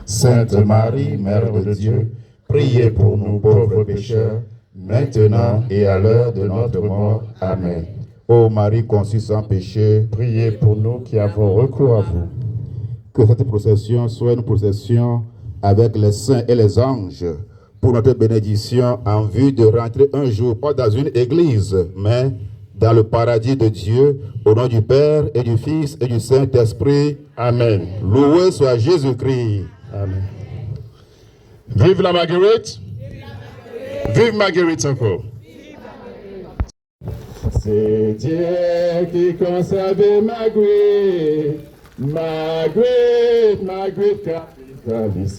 Sainte Marie, Mère de Dieu, priez pour nous pauvres pécheurs, maintenant et à l'heure de notre mort. Amen. Ô Marie conçue sans péché, priez pour nous qui avons recours à vous. que cette procession soit une procession avec les saints et les anges pour notre bénédiction en vue de rentrer un jour, pas dans une église, mais dans le paradis de Dieu, au nom du Père et du Fils et du Saint-Esprit. Amen. Loué soit Jésus-Christ. Amen. Vive la Marguerite. Vive Marguerite encore. C'est Dieu qui conserve Marguerite. Marguerite,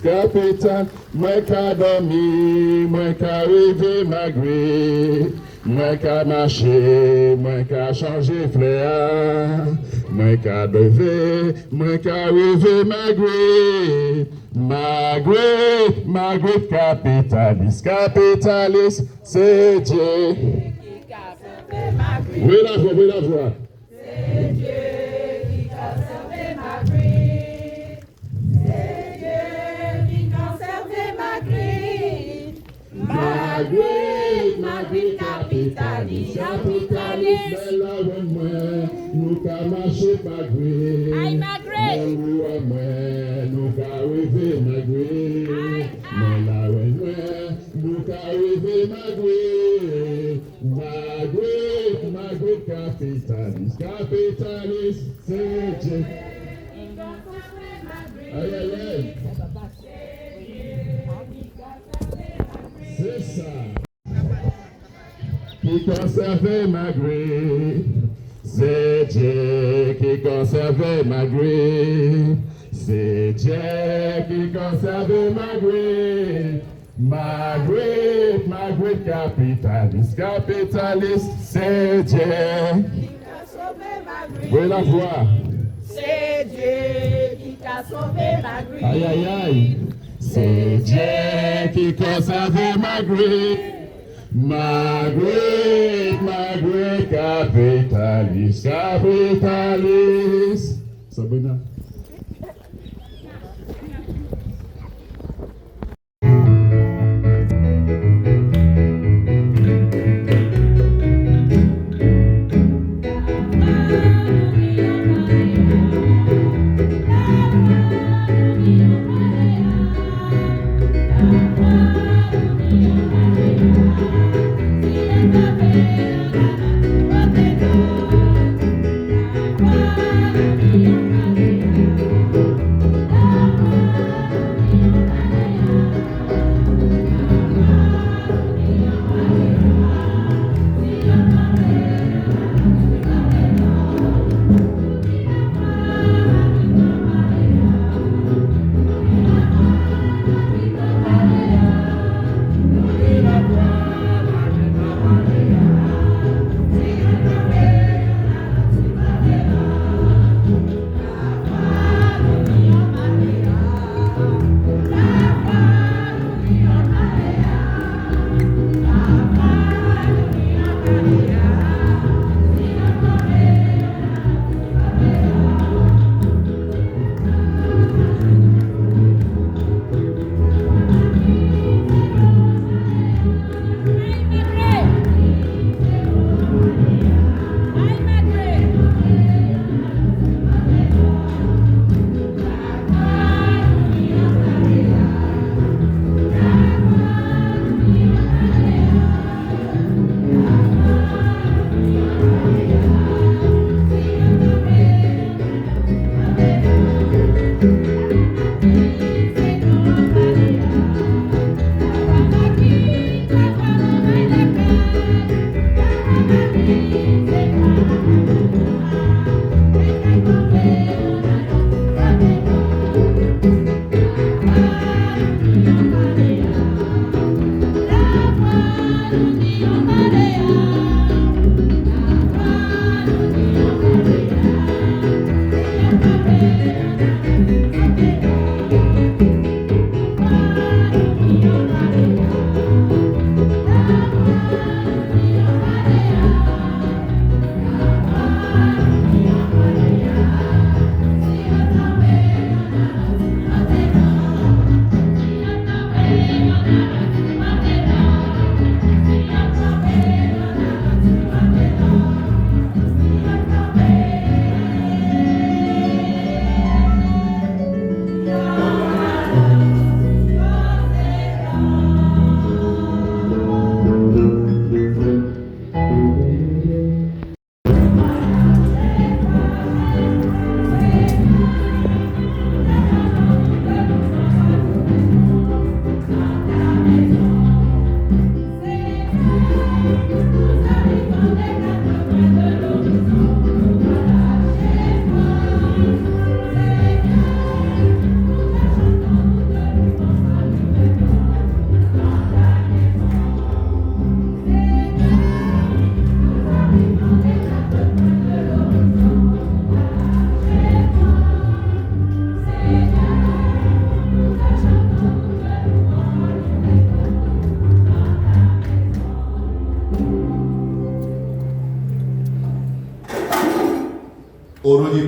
capitaine. Moi qu'a dormi, moi qu'a rêvé Marguerite. Moi qu'a marché, moi qu'a changé flair. Moi qu'a levé, moi qu'a rêvé Marguerite. Marguerite, capitaliste, c'est Dieu. Oui, la voix. C'est Dieu qui conserve Marguerite. C'est Dieu qui conserve Marguerite. Marguerite, capitaliste. Nous qu'a marché Marguerite. Aïe, Marguerite. Nous qu'a rêvé Marguerite. Nous qu'a rêvé Marguerite. Marguerite, capitaliste, c'est Dieu. Aïe, aïe, aïe. C'est ça. Qui conserve Marguerite. C'est Dieu qui conserve Marguerite. C'est Dieu qui conserve Marguerite. Marguerite, capitaliste, c'est Dieu. Oui, la voix. C'est Dieu qui t'a sauvé Marguerite. Aïe, aïe, aïe. C'est Dieu qui conserve Marguerite. Marguerite, capitaliste. Sabrina. Thank you.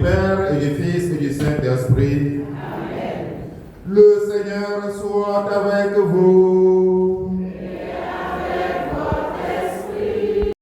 Père et du Fils et du Saint-Esprit. Amen. Le Seigneur soit avec vous. Et avec votre esprit.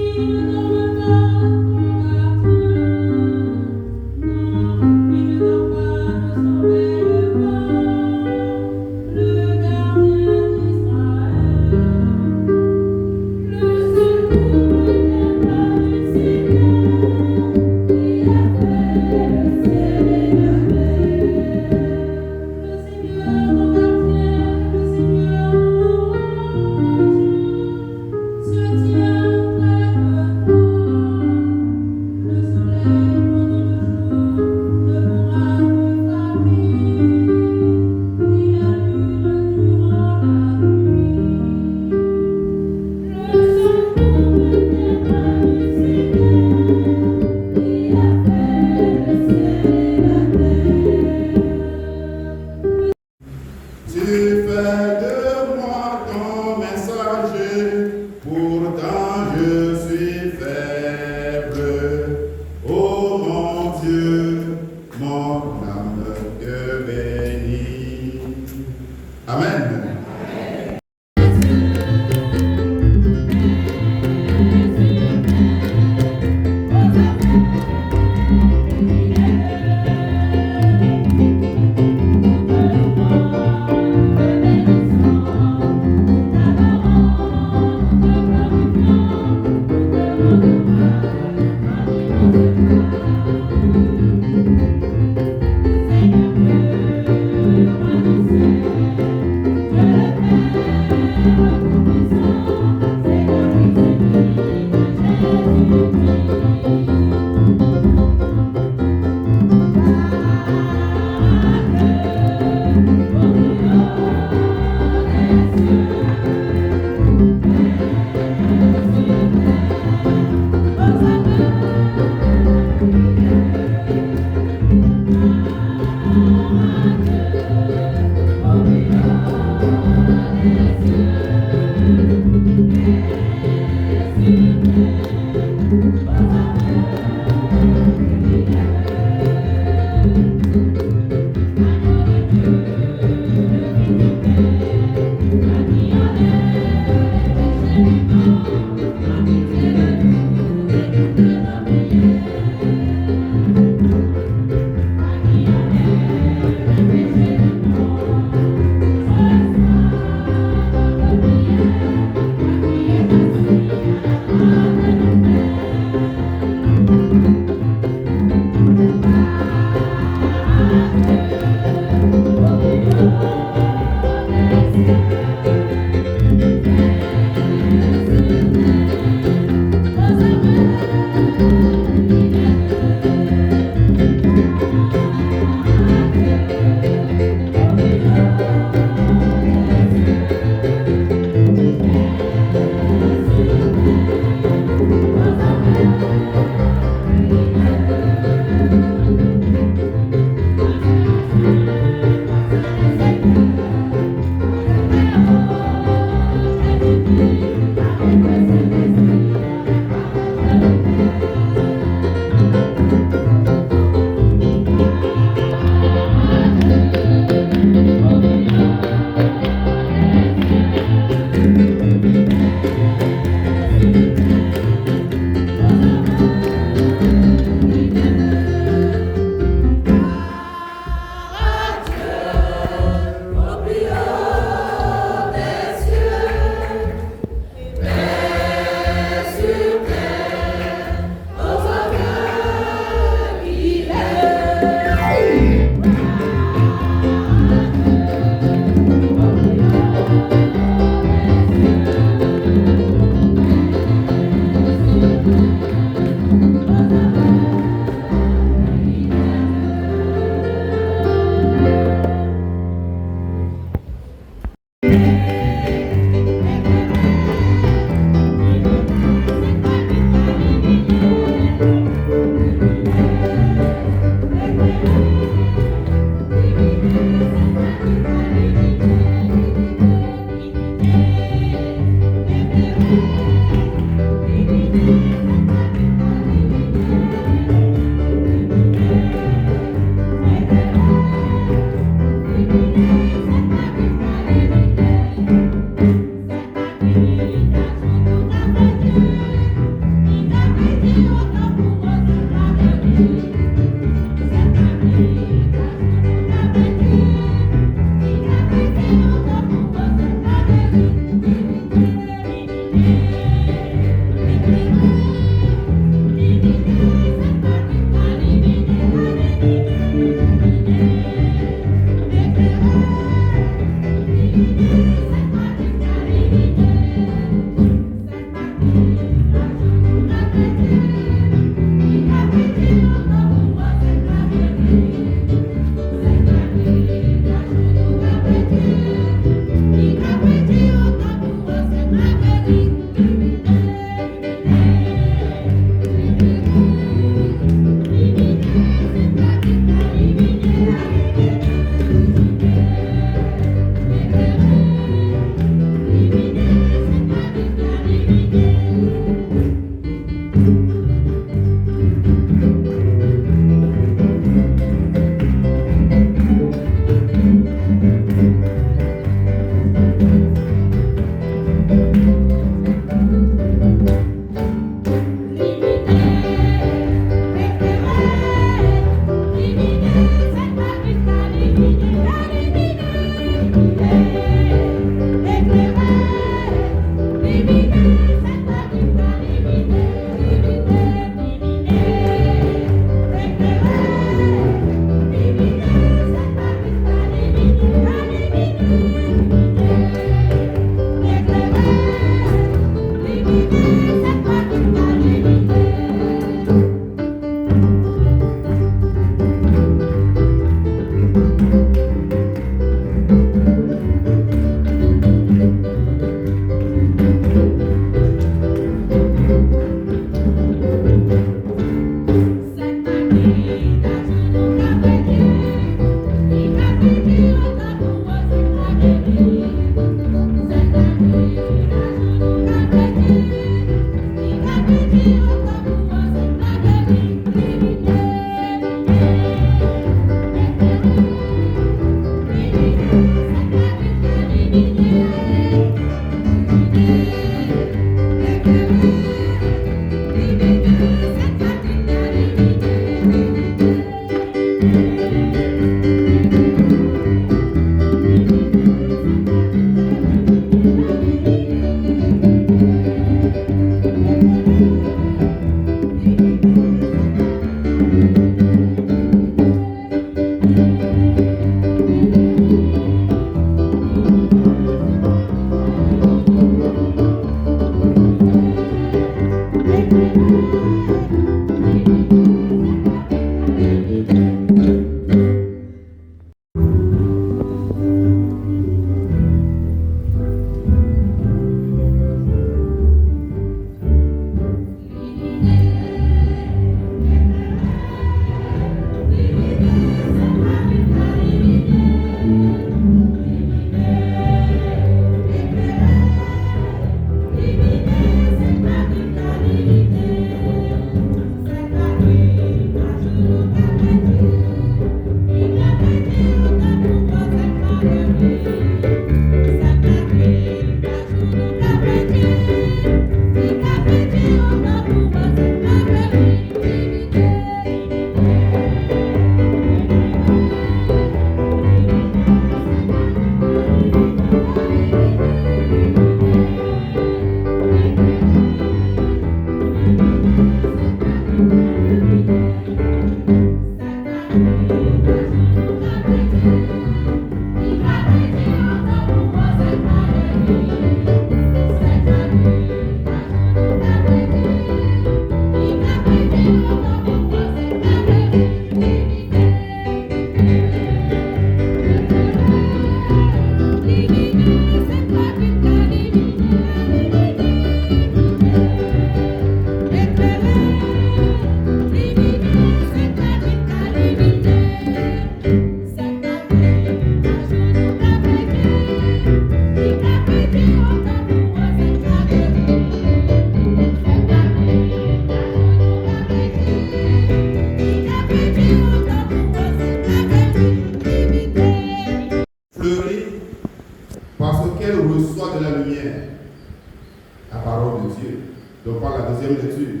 deuxième lecture.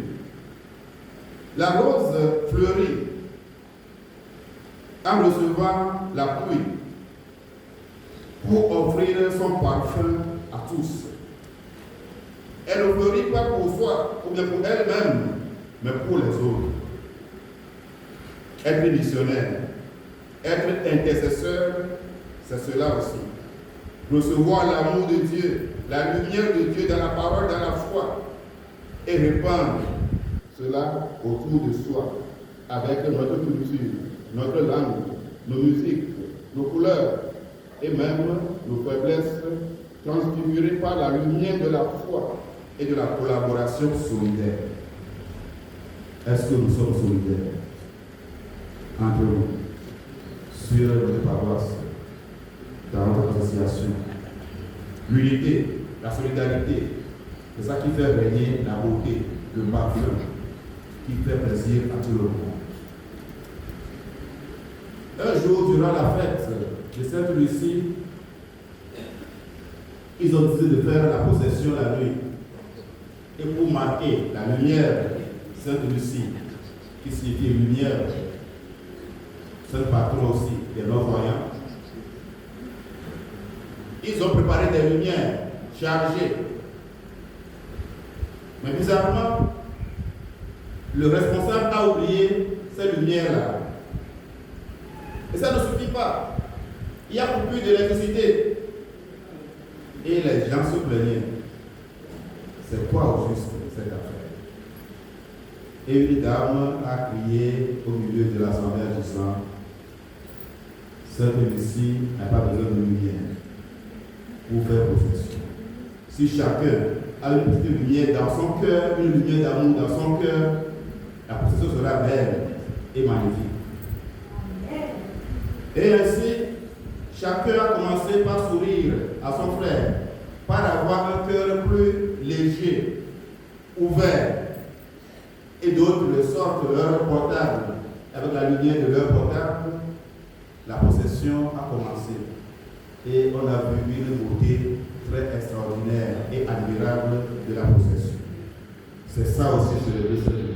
La rose fleurit en recevant la pluie pour offrir son parfum à tous. Elle ne fleurit pas pour soi ou bien pour elle-même, mais pour les autres. Être missionnaire, être intercesseur, c'est cela aussi. Recevoir l'amour de Dieu, la lumière de Dieu dans la parole, dans la foi, et répandre cela autour de soi, avec notre culture, notre langue, nos musiques, nos couleurs, et même nos faiblesses, transfigurées par la lumière de la foi et de la collaboration solidaire. Est-ce que nous sommes solidaires entre nous, sur notre paroisse, dans notre association? L'unité, la solidarité, c'est ça qui fait régner la beauté, le parfum, qui fait plaisir à tout le monde. Un jour, durant la fête de Sainte-Lucie, ils ont décidé de faire la procession la nuit. Et pour marquer la lumière Sainte-Lucie, qui signifie lumière, Saint patron aussi des non-voyants, ils ont préparé des lumières chargées. Mais bizarrement, le responsable a oublié ces lumières-là. Et ça ne suffit pas. Il y a coupure d'électricité. Et les gens se plaignaient. C'est quoi au juste cette affaire? Et une dame a crié au milieu de l'assemblée en disant: Sainte-Lucie n'a pas besoin de lumière pour faire procession. Si chacun a une petite lumière dans son cœur, une lumière d'amour dans son cœur, la procession sera belle et magnifique. Et ainsi, chacun a commencé par sourire à son frère, par avoir un cœur plus léger, ouvert. Et d'autres le sortent leur portable, avec la lumière de leur portable. La procession a commencé. Et on a vu une beauté très extraordinaire et admirable de la procession. C'est ça aussi que je veux dire.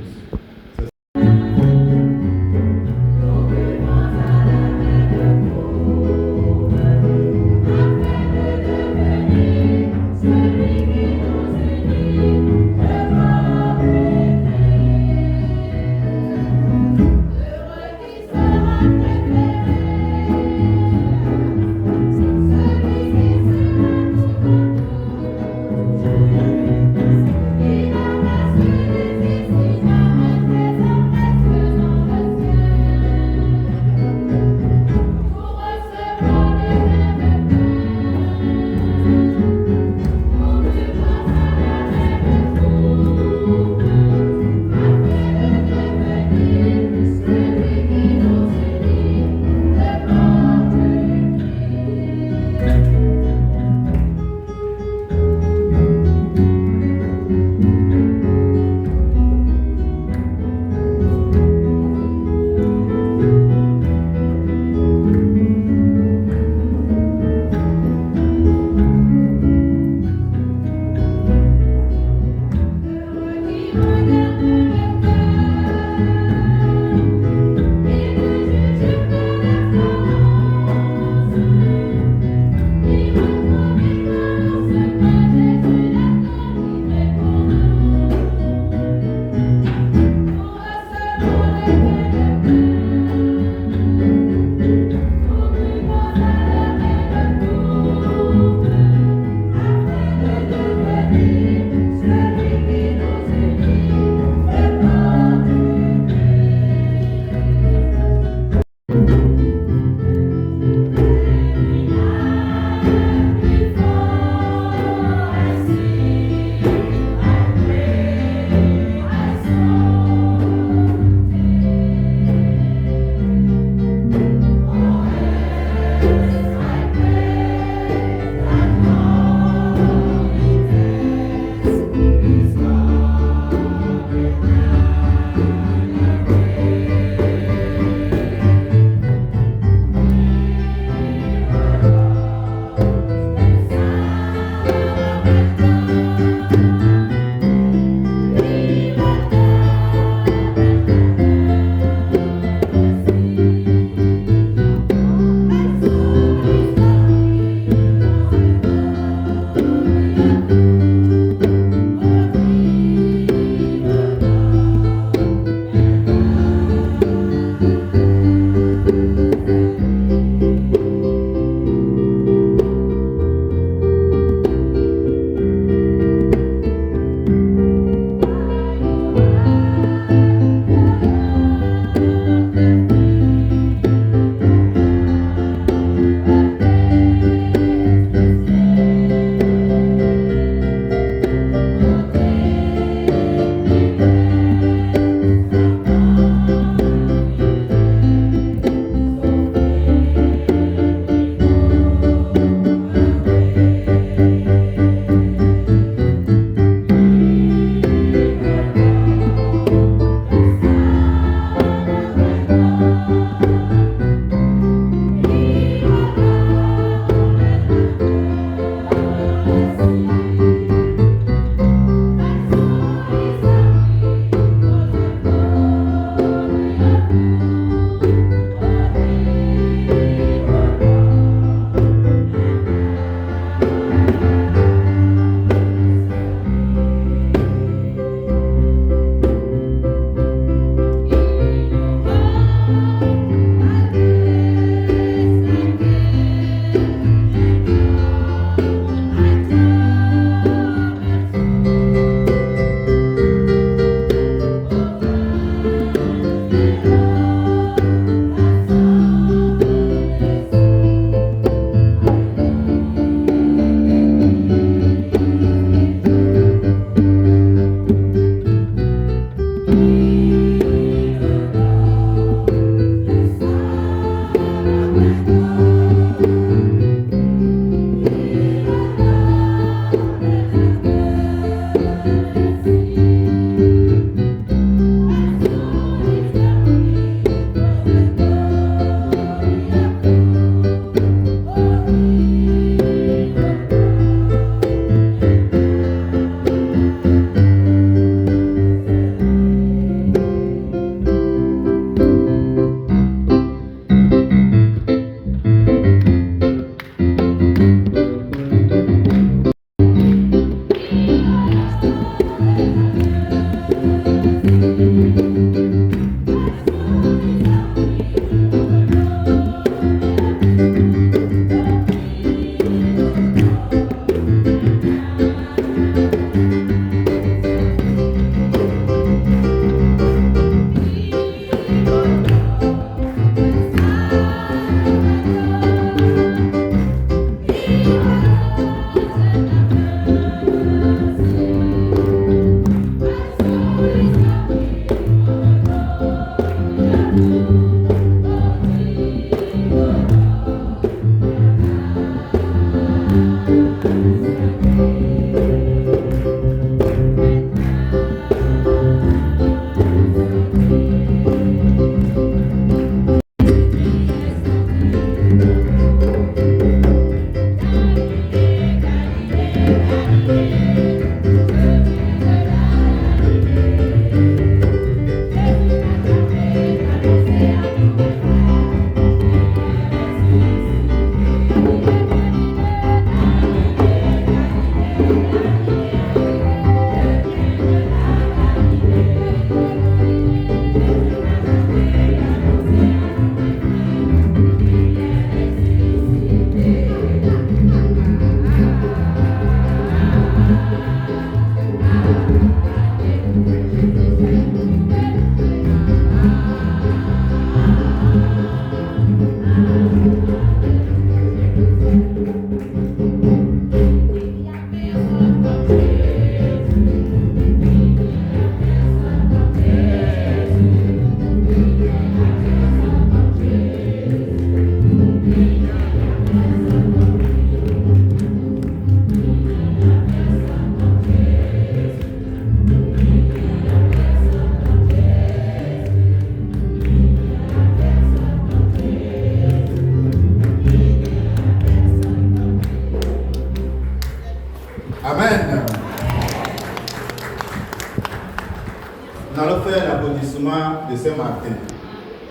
de Saint-Martin.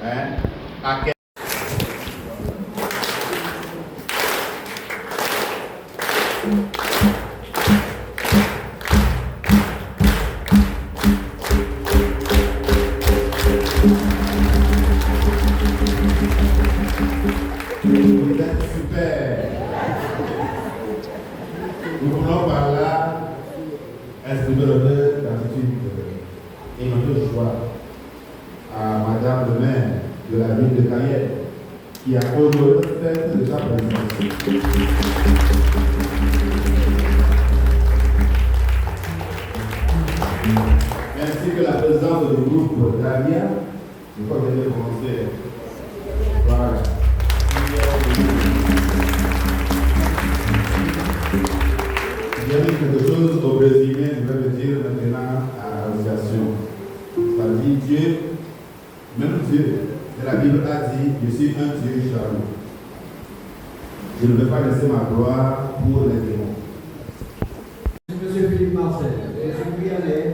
Hein? À quel... Vous êtes super. Nous voulons par là exprimer l'honneur, gratitude et notre joie à Madame le maire de la ville de Cayenne qui a honoré notre fête de sa présence. Ainsi que la présence du groupe d'Alia. Je crois que je vais commencer. Voilà. Il y a quelque chose au brésilien, je vais le dire maintenant à l'association. C'est-à-dire Dieu, même Dieu, de la Bible a dit, je suis un Dieu jaloux. Je ne vais pas laisser ma gloire pour les démons. Monsieur Philippe Marcel, je suis Brianais.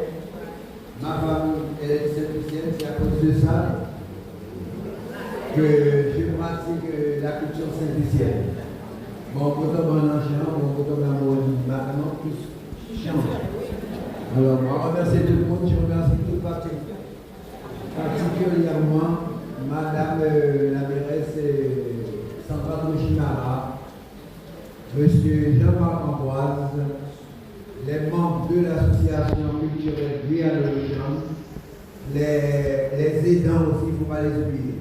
Ma femme est saint-lucienne, c'est à cause de ça que je pratique la culture saint-lucienne. Mon côté bon chant, mon côté d'amour, maintenant tous chantent. Alors, je remercie tout le monde, je remercie tout particulièrement Madame la mairesse Sandra Toshimara, Monsieur Jean-Marc Ambroise, les membres de l'association culturelle Guyane de les aidants aussi, il ne faut pas les oublier.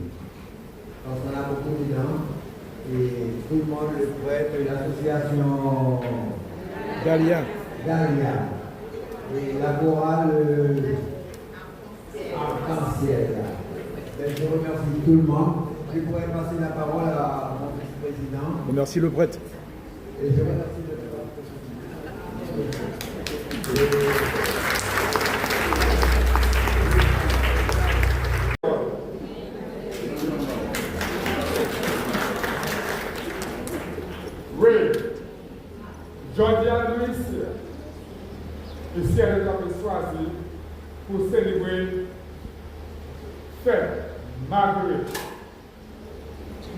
Parce qu'on a beaucoup d'aidants. Et tout le monde, le prêtre, l'association Dalia. Et la chorale arc-en-ciel. Je remercie tout le monde. Je pourrais passer la parole à mon vice-président. Merci le prêtre. Et je remercie le prêtre. Oui, Jordan Louis, ici elle est choisi pour célébrer fête Marguerite.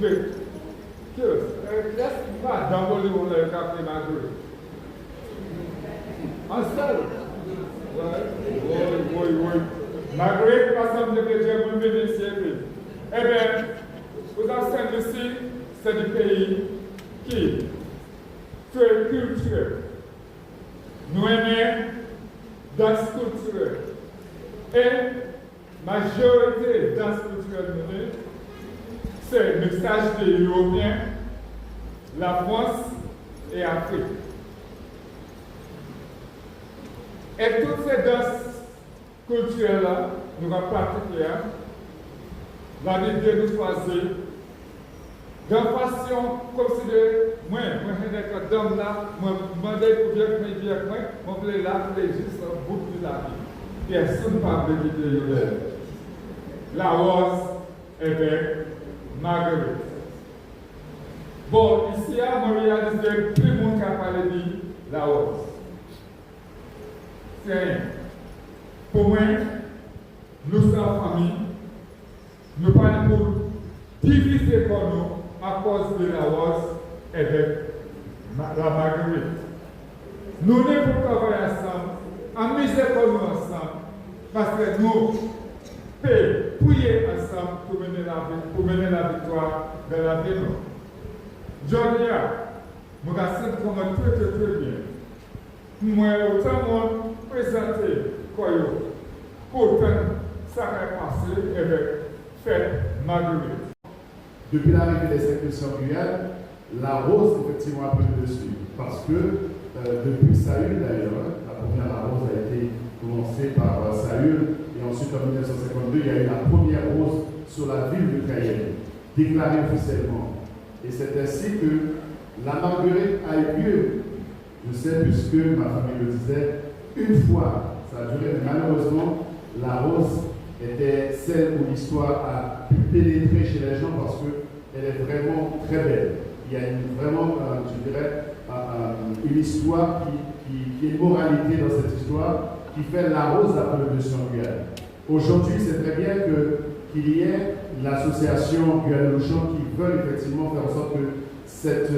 Mais, qu'est-ce qui va d'envoler le café Marguerite? En salle? Oui. Marguerite, par exemple, de Dieu, vous venez ici. Eh bien, vous avez Saint-Lucie, c'est du pays qui fait culturel. Nous aimons danse culturelle. Et majorité danse culturelle, c'est le mixage des Européens, la France et l'Afrique. Et toutes ces danses culturelles-là, nous avons pratiqué, la Bible nous choisit de façon comme si moi, je suis un homme là, moi, je demandais pour bien que je vienne, moi, je voulais là, je voulais juste un bout de la vie. Personne ne parle de l'idée. La rose avec Marguerite. Bon, ici, à Montréal, tout le monde qui a parlé de la rose. C'est rien. Pour moi, nous sommes en famille, nous parlons pour diviser pour nous à cause de la rose avec la Marguerite. Nous ne pouvons pas travailler ensemble, amuser pour nous ensemble, parce que nous pouvons prier ensemble pour mener la victoire vers la vie. Jodia, je me sens comme très bien. Moi, autant de présenter Koyo, autant ça va passer avec fête Marguerite. Depuis l'arrivée des sacrifices en Guyane, la rose effectivement a pris le dessus. Parce que depuis Saül d'ailleurs, la première rose a été commencée par Saül, et ensuite en 1952, il y a eu la première rose sur la ville de Cayenne, déclarée officiellement. Et c'est ainsi que la Marguerite a eu lieu. Je sais, puisque ma famille le disait, une fois, ça a duré, mais malheureusement, la rose était celle où l'histoire a pu pénétrer chez les gens parce qu'elle est vraiment très belle. Il y a vraiment, je dirais, une histoire qui est une moralité dans cette histoire qui fait la rose à peu de dessus en Guyane. Aujourd'hui, c'est très bien qu'il y ait l'association Guyane-Louchon qui veut effectivement faire en sorte que cette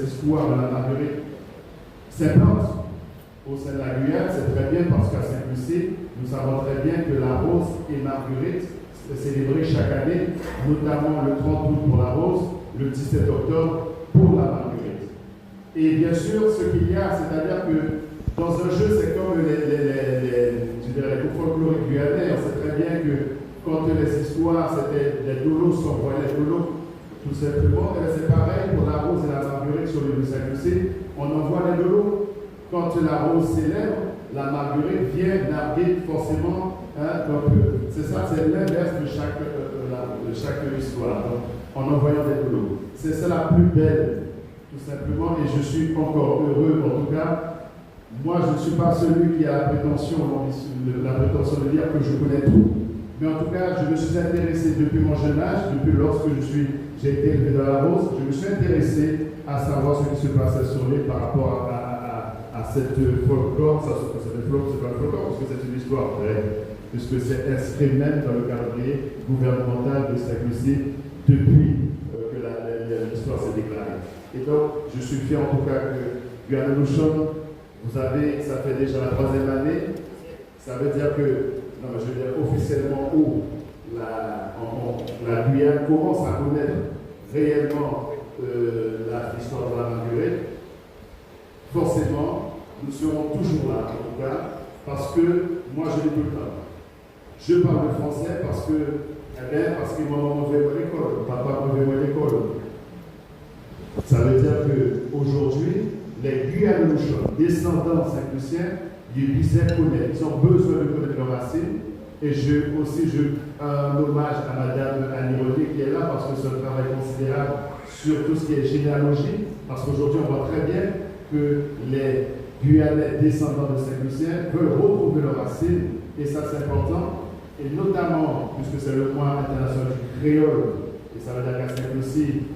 histoire de la Marguerite s'implante au sein de la Guyane. C'est très bien parce qu'à Saint-Lucie, nous savons très bien que la rose et Marguerite sont célébrées chaque année, notamment le 30 août pour la rose, le 17 octobre pour la Marguerite. Et bien sûr, ce qu'il y a, c'est-à-dire que dans un jeu, c'est comme les folkloriques guyanais. On sait très bien que quand les histoires, c'était les dolos, s'envoyaient les dolos, tout simplement. Et c'est pareil pour la rose et la Marguerite sur le Saint-Lucie. On envoie les dolos. Quand la rose célèbre, la Marguerite vient narguer forcément. Donc, c'est ça, c'est l'inverse de chaque histoire. Donc, en envoyant des dolos. C'est ça la plus belle, tout simplement. Et je suis encore heureux, en tout cas. Moi, je ne suis pas celui qui a la prétention de dire que je connais tout. Mais en tout cas, je me suis intéressé depuis mon jeune âge, depuis lorsque j'ai été élevé dans la rose, je me suis intéressé à savoir ce qui se passait sur l'île par rapport à cette folklore. C'est pas un folklore, parce que c'est une histoire vraie, puisque c'est inscrit même dans le calendrier gouvernemental de Saint-Lucie depuis que l'histoire s'est déclarée. Et donc, je suis fier en tout cas que Guyane-Louchon, ça fait déjà la 3e année. Ça veut dire que, officiellement, où la Guyane commence à connaître réellement l'histoire de la Marguerite. Forcément, nous serons toujours là, en tout cas, parce que moi, je l'ai tout le temps. Je parle le français parce que maman m'a envoyé à l'école, papa m'a envoyé à l'école. Ça veut dire qu'aujourd'hui, les Guyane-Louchon, descendants saint-luciens, ils connaissent, ils ont besoin de connaître leurs racines. Et un hommage à Madame Annie Rodier qui est là parce que c'est un travail considérable sur tout ce qui est généalogie. Parce qu'aujourd'hui, on voit très bien que les Guyanais descendants de Saint-Lucien veulent retrouver leurs racines. Et ça, c'est important. Et notamment, puisque c'est le mois international du créole, et ça veut dire qu'à Saint-Lucie,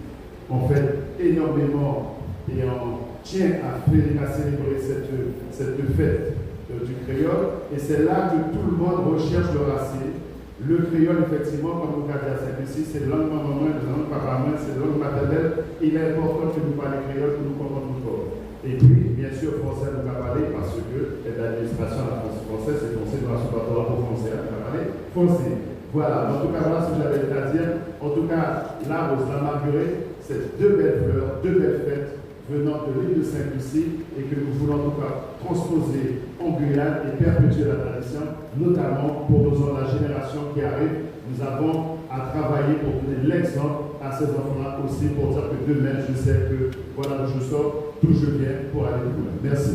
on fait énormément et on tient à célébrer cette fête du créole. Et c'est là que tout le monde recherche le racine. Le créole, effectivement, comme vous l'avez dit à Saint-Lucie, c'est langue maman, c'est langue papa, c'est langue maternelle. Il est important que nous parlions créole, que nous comprenions fort. Et puis, bien sûr, français, nous allons parler parce que l'administration de la France française, c'est français, nous allons parler pour français, nous allons parler français. Voilà, en tout cas, voilà ce que j'avais à dire. En tout cas, la rose, la Marguerite, c'est deux belles fleurs, deux belles fêtes venant de l'île de Saint-Lucie et que nous voulons en tout cas transposer en Guyane et perpétuer la tradition, notamment pour la génération qui arrive. Nous avons à travailler pour donner l'exemple à ces enfants-là aussi, pour dire que demain, je sais que voilà d'où je sors, d'où je viens pour aller plus loin. Merci.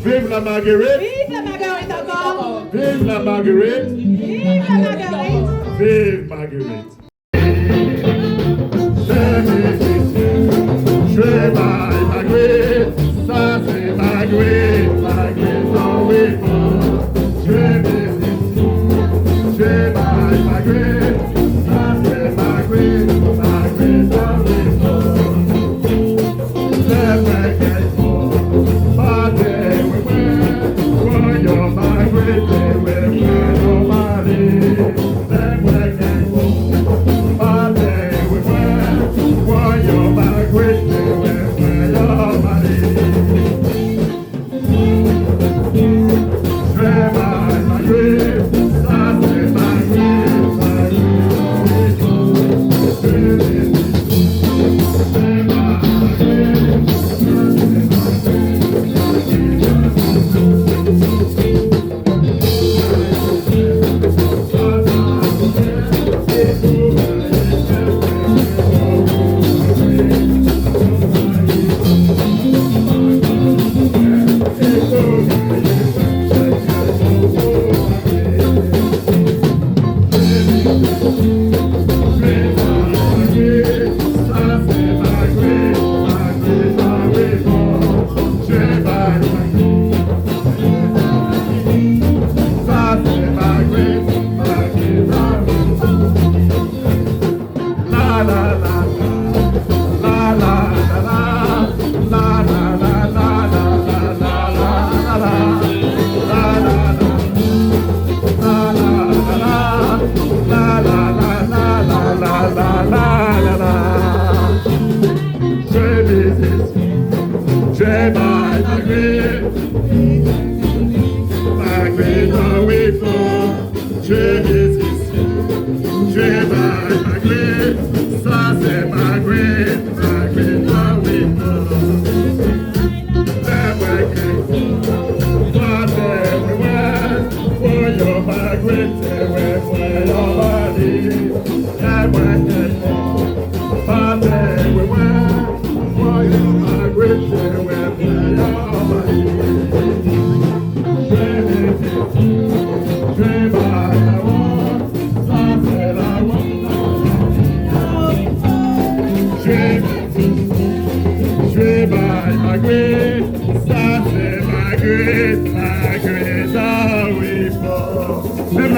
Vive la Marguerite! Vive la Marguerite encore! Vive la Marguerite! Vive la Marguerite! Vive Marguerite! Je vais Marguerite, ça c'est Marguerite, Marguerite en wéfort. Je vais Marguerite, ça c'est Marguerite, Marguerite en wéfort.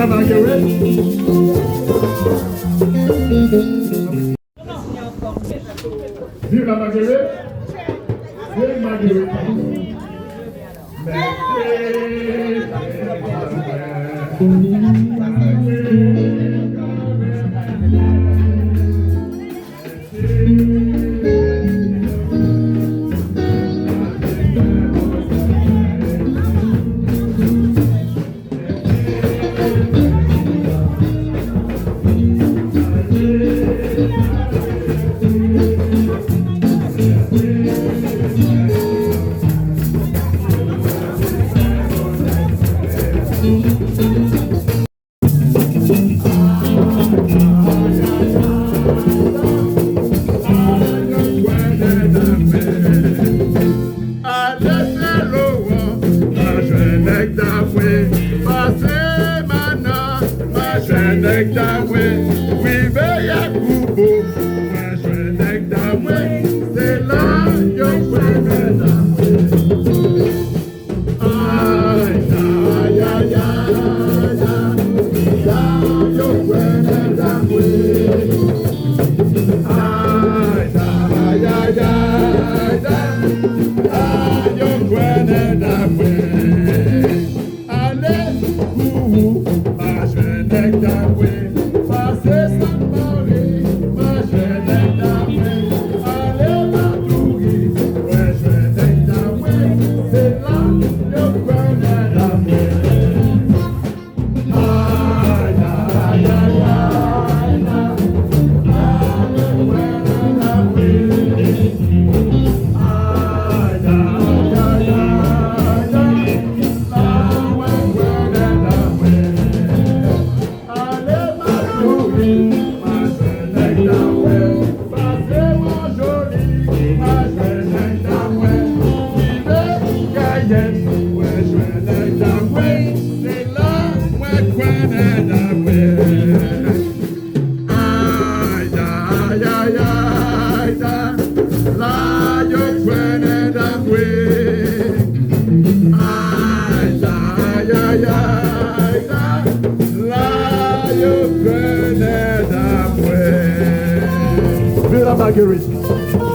Marguerite. Vive la Marguerite. Vive Marguerite. Marguerite.